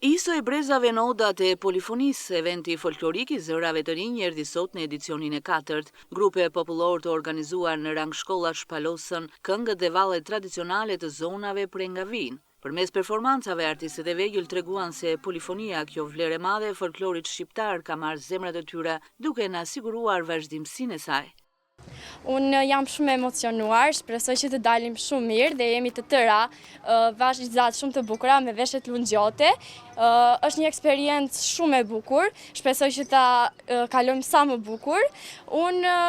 Iso e brezave në odat e polifonisë, eventi folklorik I zërave të rinj erdhi sot në edicionin e 4. Grupe popullor të organizuar në rang shkolla shpalosën këngët dhe vallet tradicionale të zonave prej nga vijnë. Përmes performancave, artistët e vegjël treguan se polifonia, kjo vlerë e madhe e folklorit shqiptar, ka marrë zemrat e tyre duke na siguruar vazhdimsinë e saj. Unë jam shumë emocionuar, shpresoj që të dalim shumë mirë dhe jemi të tëra vazhdimisht shumë të bukura me veshjet lungjote. Është një eksperiencë shumë e bukur, shpresoj që ta kalojmë sa më bukur. Unë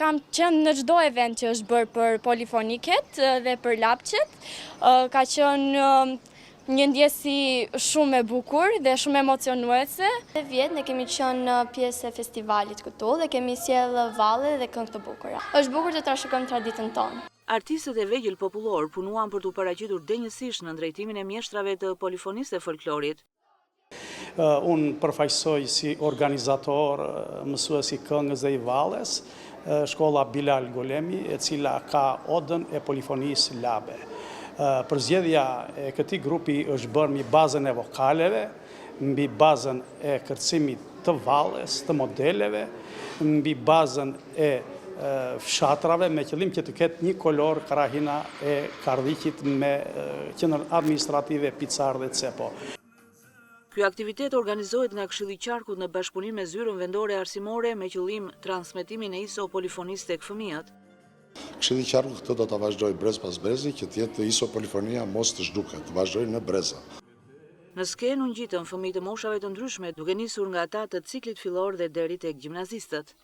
kam qenë në çdo event që është bërë për polifoniket dhe për lapçet. Ka qenë një ndjesi shumë e bukur dhe shumë emocionuese. Në vjet ne kemi qenë pjesë e festivalit këtu dhe kemi sjellë valle dhe këngë të bukura. Është bukur të trashëgojmë traditën tonë. Artistët e vegjël popullor punuan për të paraqitur denjësisht në drejtimin e mjeshtrave të polifonisë dhe folklorit. Unë përfaqësoj si organizator, mësues I këngës dhe I valles, shkolla Bilal Golemi, e cila ka odën e polifonisë Labe. Përzgjedhja e këtij grupi është bërë mbi bazën e vokaleve, mbi bazën e kërcimit të valles, të modeleve, mbi bazën e fshatrave me qëllim që të ketë një kolor krahina e Kardhiqit me qendrën administrative Picar dhe Cepo. Ky aktivitet organizohet nga Këshilli I Qarkut në bashkëpunim me Zyrën Vendore Arsimore me qëllim transmetimin e ISO polifonisë tek fëmijët. Këshilli I Qarkut këtë do ta vazhdojë brez pas brezi që të jetë ISO polifonia mos të zhduket, të vazhdojë në breza. Në skenë u ngjitën fëmijë të moshave të ndryshme, duke nisur nga ata të ciklit fillor dhe deri tek gjimnazistët.